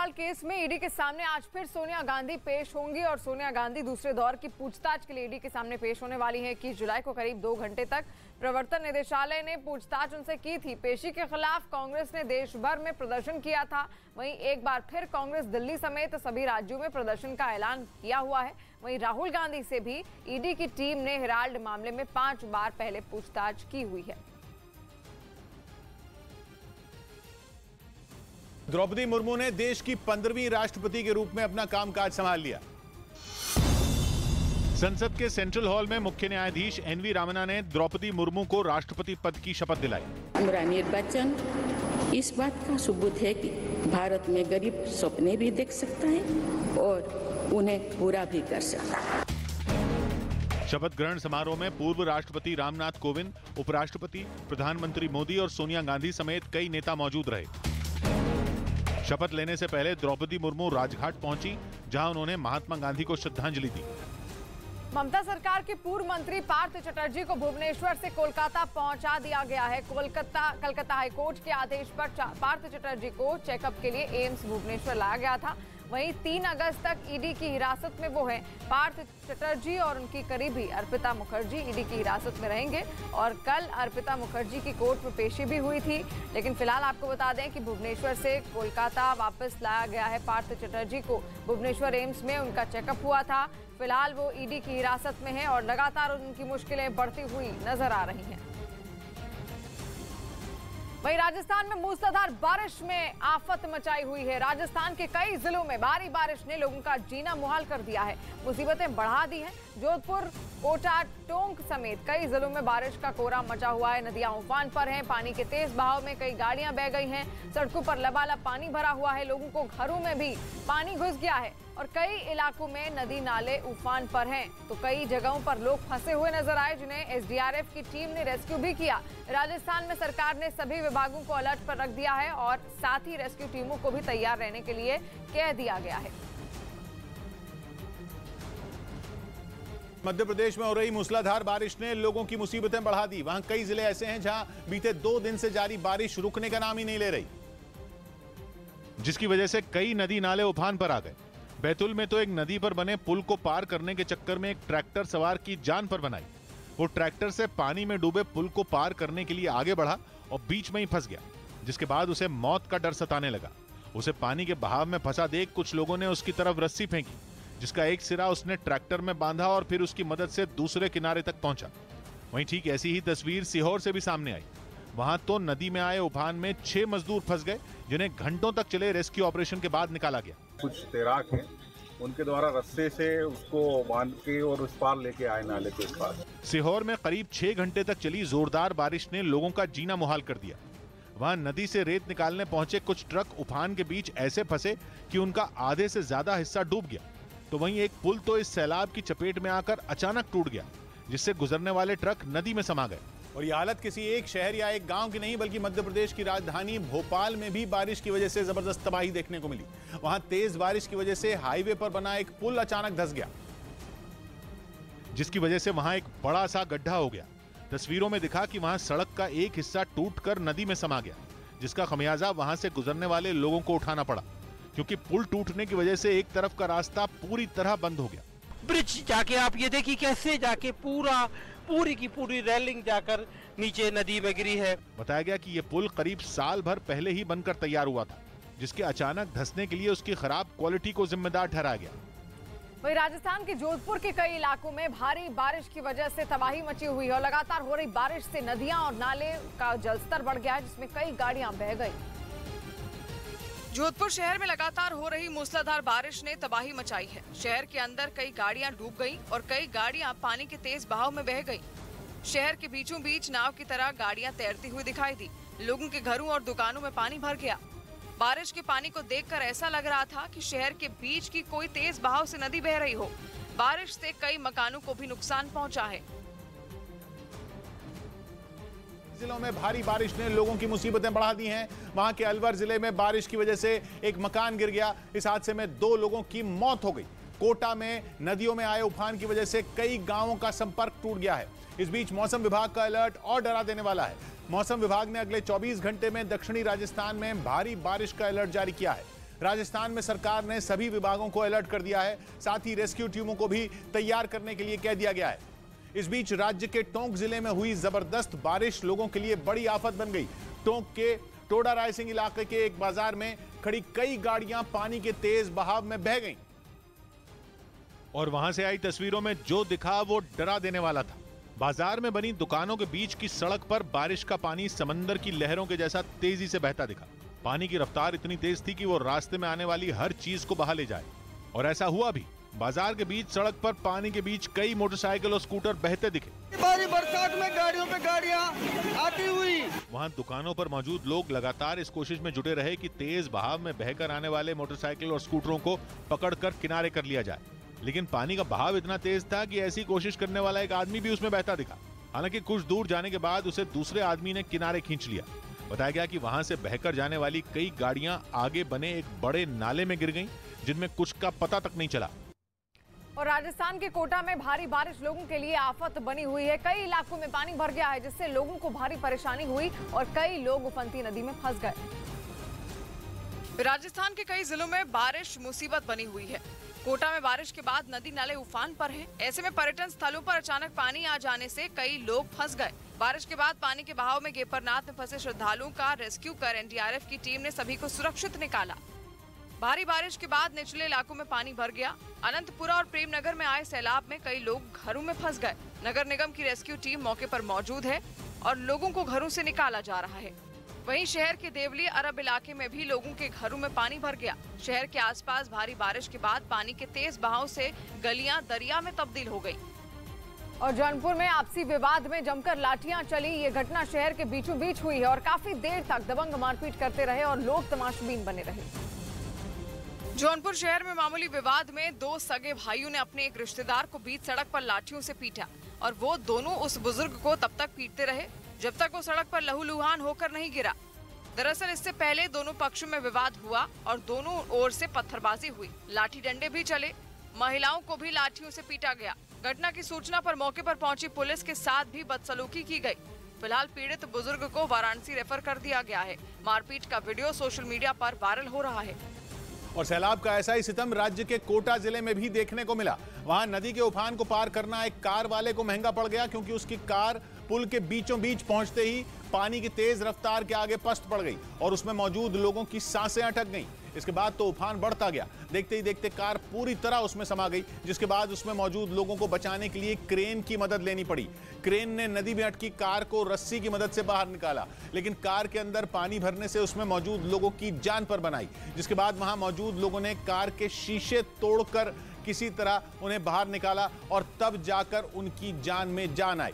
घोटाला केस में ईडी के सामने आज फिर सोनिया गांधी पेश होंगी और सोनिया गांधी दूसरे दौर की पूछताछ के लिए ईडी के सामने पेश होने वाली है। 21 जुलाई को करीब 2 घंटे तक प्रवर्तन निदेशालय ने पूछताछ उनसे की थी। पेशी के खिलाफ कांग्रेस ने देश भर में प्रदर्शन किया था। वहीं एक बार फिर कांग्रेस दिल्ली समेत सभी राज्यों में प्रदर्शन का ऐलान किया हुआ है। वहीं राहुल गांधी से भी ईडी की टीम ने हेराल्ड मामले में 5 बार पहले पूछताछ की हुई है। द्रौपदी मुर्मू ने देश की 15वीं राष्ट्रपति के रूप में अपना कामकाज संभाल लिया। संसद के सेंट्रल हॉल में मुख्य न्यायाधीश एनवी रामन्ना ने द्रौपदी मुर्मू को राष्ट्रपति पद की शपथ दिलाई। हमारा निर्वाचन इस बात का सबूत है कि भारत में गरीब सपने भी देख सकता है और उन्हें पूरा भी कर सकता है। शपथ ग्रहण समारोह में पूर्व राष्ट्रपति रामनाथ कोविंद, उपराष्ट्रपति, प्रधानमंत्री मोदी और सोनिया गांधी समेत कई नेता मौजूद रहे। शपथ लेने से पहले द्रौपदी मुर्मू राजघाट पहुंची, जहां उन्होंने महात्मा गांधी को श्रद्धांजलि दी। ममता सरकार के पूर्व मंत्री पार्थ चटर्जी को भुवनेश्वर से कोलकाता पहुंचा दिया गया है। कलकत्ता हाईकोर्ट के आदेश पर पार्थ चटर्जी को चेकअप के लिए एम्स भुवनेश्वर लाया गया था। वहीं 3 अगस्त तक ईडी की हिरासत में वो हैं। पार्थ चटर्जी और उनकी करीबी अर्पिता मुखर्जी ईडी की हिरासत में रहेंगे और कल अर्पिता मुखर्जी की कोर्ट में पेशी भी हुई थी। लेकिन फिलहाल आपको बता दें कि भुवनेश्वर से कोलकाता वापस लाया गया है। पार्थ चटर्जी को भुवनेश्वर एम्स में उनका चेकअप हुआ था। फिलहाल वो ईडी की हिरासत में है और लगातार उनकी मुश्किलें बढ़ती हुई नजर आ रही हैं। वहीं राजस्थान में मूसलाधार बारिश में आफत मचाई हुई है। राजस्थान के कई जिलों में भारी बारिश ने लोगों का जीना मुहाल कर दिया है, मुसीबतें बढ़ा दी हैं। जोधपुर, कोटा, टोंक समेत कई जिलों में बारिश का कोहरा मचा हुआ है। नदियां उफान पर हैं। पानी के तेज बहाव में कई गाड़ियां बह गई हैं। सड़कों पर लबालब पानी भरा हुआ है। लोगों को घरों में भी पानी घुस गया है और कई इलाकों में नदी नाले उफान पर हैं। तो कई जगहों पर लोग फंसे हुए नजर आए, जिन्हें एसडीआरएफ की टीम ने रेस्क्यू भी किया। राजस्थान में सरकार ने सभी विभागों को अलर्ट पर रख दिया है और साथ ही रेस्क्यू टीमों को भी तैयार रहने के लिए कह दिया गया है। मध्य प्रदेश में हो रही मूसलाधार बारिश ने लोगों की मुसीबतें बढ़ा दी। वहां कई जिले ऐसे हैं जहां बीते 2 दिन से जारी बारिश रुकने का नाम ही नहीं ले रही, जिसकी वजह से कई नदी नाले उफान पर आ गए। बैतूल में तो एक नदी पर बने पुल को पार करने के चक्कर में एक ट्रैक्टर सवार की जान पर बनाई। वो ट्रैक्टर से पानी में डूबे पुल को पार करने के लिए आगे बढ़ा और बीच में ही फंस गया, जिसके बाद उसे मौत का डर सताने लगा। उसे पानी के बहाव में फंसा देख कुछ लोगों ने उसकी तरफ रस्सी फेंकी, जिसका एक सिरा उसने ट्रैक्टर में बांधा और फिर उसकी मदद से दूसरे किनारे तक पहुंचा। वहीं ठीक ऐसी ही तस्वीर सीहोर से भी सामने आई। वहां तो नदी में आए उफान में 6 मजदूर फंस गए, जिन्हें घंटों तक चले रेस्क्यू ऑपरेशन के बाद निकाला गया। कुछ तैराक हैं, उनके द्वारा रस्से से उसको बांध के और उस पार लेके आए नाले के उस पार। सीहोर में करीब 6 घंटे तक चली जोरदार बारिश ने लोगों का जीना मुहाल कर दिया। वहां नदी से रेत निकालने पहुंचे कुछ ट्रक उफान के बीच ऐसे फंसे कि उनका आधे से ज्यादा हिस्सा डूब गया। तो वहीं एक पुल तो इस सैलाब की चपेट में आकर अचानक टूट गया, जिससे गुजरने वाले ट्रक नदी में समा गए। और यह हालत किसी एक शहर या एक गांव की नहीं, बल्कि मध्य प्रदेश की राजधानी भोपाल में भी बारिश की वजह से जबरदस्त तबाही देखने को मिली। वहां तेज बारिश की वजह से हाईवे पर बना एक पुल अचानक धंस गया, जिसकी वजह से वहां एक बड़ा सा गड्ढा हो गया। तस्वीरों में दिखा कि वहां सड़क का एक हिस्सा टूटकर नदी में समा गया, जिसका खमियाजा वहां से गुजरने वाले लोगों को उठाना पड़ा, क्योंकि पुल टूटने की वजह से एक तरफ का रास्ता पूरी तरह बंद हो गया। ब्रिज जाके आप ये देखिए कैसे जाके पूरी की पूरी रेलिंग जाकर नीचे नदी में गिरी है। बताया गया कि यह पुल करीब साल भर पहले ही बनकर तैयार हुआ था, जिसके अचानक धंसने के लिए उसकी खराब क्वालिटी को जिम्मेदार ठहराया गया। वहीं राजस्थान के जोधपुर के कई इलाकों में भारी बारिश की वजह से तबाही मची हुई है और लगातार हो रही बारिश से नदियां और नाले का जलस्तर बढ़ गया है, जिसमें कई गाड़ियां बह गई। जोधपुर शहर में लगातार हो रही मूसलाधार बारिश ने तबाही मचाई है। शहर के अंदर कई गाड़ियां डूब गईं और कई गाड़ियां पानी के तेज बहाव में बह गईं। शहर के बीचों बीच नाव की तरह गाड़ियां तैरती हुई दिखाई दी। लोगों के घरों और दुकानों में पानी भर गया। बारिश के पानी को देखकर ऐसा लग रहा था कि शहर के बीच की कोई तेज बहाव से नदी बह रही हो। बारिश से कई मकानों को भी नुकसान पहुंचा है। जिलों में भारी बारिश ने लोगों की मुसीबतें बढ़ा दी हैं। वहां के अलवर जिले में बारिश की वजह से एक मकान गिर गया। इस हादसे में 2 लोगों की मौत हो गई। कोटा में नदियों में आए उफान की वजह से कई गांवों का संपर्क टूट गया है। इस बीच मौसम विभाग का अलर्ट और डरा देने वाला है। मौसम विभाग ने अगले 24 घंटे में दक्षिणी राजस्थान में भारी बारिश का अलर्ट जारी किया है। राजस्थान में सरकार ने सभी विभागों को अलर्ट कर दिया है, साथ ही रेस्क्यू टीमों को भी तैयार करने के लिए कह दिया गया है। इस बीच राज्य के टोंक जिले में हुई जबरदस्त बारिश लोगों के लिए बड़ी आफत बन गई। टोंक के टोडा रायसिंह इलाके के एक बाजार में खड़ी कई गाड़ियां पानी के तेज बहाव में बह गईं। और वहां से आई तस्वीरों में जो दिखा वो डरा देने वाला था। बाजार में बनी दुकानों के बीच की सड़क पर बारिश का पानी समंदर की लहरों के जैसा तेजी से बहता दिखा। पानी की रफ्तार इतनी तेज थी कि वो रास्ते में आने वाली हर चीज को बहा ले जाए, और ऐसा हुआ भी। बाजार के बीच सड़क पर पानी के बीच कई मोटरसाइकिल और स्कूटर बहते दिखे। भारी बरसात में गाड़ियों पे गाड़ियां आती हुई। वहां दुकानों पर मौजूद लोग लगातार इस कोशिश में जुटे रहे कि तेज बहाव में बहकर आने वाले मोटरसाइकिल और स्कूटरों को पकड़कर किनारे कर लिया जाए, लेकिन पानी का बहाव इतना तेज था कि ऐसी कोशिश करने वाला एक आदमी भी उसमें बहता दिखा। हालांकि कुछ दूर जाने के बाद उसे दूसरे आदमी ने किनारे खींच लिया। बताया गया कि वहां से बहकर जाने वाली कई गाड़ियां आगे बने एक बड़े नाले में गिर गईं, जिनमें कुछ का पता तक नहीं चला। और राजस्थान के कोटा में भारी बारिश लोगों के लिए आफत बनी हुई है। कई इलाकों में पानी भर गया है, जिससे लोगों को भारी परेशानी हुई और कई लोग उफनती नदी में फंस गए। राजस्थान के कई जिलों में बारिश मुसीबत बनी हुई है। कोटा में बारिश के बाद नदी नाले उफान पर हैं। ऐसे में पर्यटन स्थलों पर अचानक पानी आ जाने से कई लोग फंस गए। बारिश के बाद पानी के बहाव में गेपरनाथ में फंसे श्रद्धालुओं का रेस्क्यू कर एनडीआरएफ की टीम ने सभी को सुरक्षित निकाला। भारी बारिश के बाद निचले इलाकों में पानी भर गया। अनंतपुरा और प्रेमनगर में आए सैलाब में कई लोग घरों में फंस गए। नगर निगम की रेस्क्यू टीम मौके पर मौजूद है और लोगों को घरों से निकाला जा रहा है। वहीं शहर के देवली अरब इलाके में भी लोगों के घरों में पानी भर गया। शहर के आसपास भारी बारिश के बाद पानी के तेज बहाव से गलियां दरिया में तब्दील हो गई। और जौनपुर में आपसी विवाद में जमकर लाठियां चली। ये घटना शहर के बीचों बीच हुई है और काफी देर तक दबंग मारपीट करते रहे और लोग तमाशबीन बने रहे। जौनपुर शहर में मामूली विवाद में दो सगे भाइयों ने अपने एक रिश्तेदार को बीच सड़क पर लाठियों से पीटा और वो दोनों उस बुजुर्ग को तब तक पीटते रहे जब तक वो सड़क पर लहूलुहान होकर नहीं गिरा। दरअसल इससे पहले दोनों पक्षों में विवाद हुआ और दोनों ओर से पत्थरबाजी हुई, लाठी डंडे भी चले, महिलाओं को भी लाठियों से पीटा गया। घटना की सूचना पर मौके पर पहुंची पुलिस के साथ भी बदसलूकी की गई। फिलहाल पीड़ित बुजुर्ग को वाराणसी रेफर कर दिया गया है। मारपीट का वीडियो सोशल मीडिया पर वायरल हो रहा है। और सैलाब का ऐसा ही सितम राज्य के कोटा जिले में भी देखने को मिला। वहां नदी के उफान को पार करना एक कार वाले को महंगा पड़ गया, क्योंकि उसकी कार पुल के बीचों बीच पहुंचते ही पानी की तेज रफ्तार के आगे पस्त पड़ गई और उसमें मौजूद लोगों की सांसें अटक गईं। इसके बाद तो उफान बढ़ता गया। देखते ही देखते कार पूरी तरह उसमें समा गई, जिसके बाद उसमें मौजूद लोगों को बचाने के लिए क्रेन की मदद लेनी पड़ी। क्रेन ने नदी में अटकी कार को रस्सी की मदद से बाहर निकाला, लेकिन कार के अंदर पानी भरने से उसमें मौजूद लोगों की जान पर बनाई। जिसके बाद वहां मौजूद लोगों ने कार के शीशे तोड़कर किसी तरह उन्हें बाहर निकाला और तब जाकर उनकी जान में जान आई।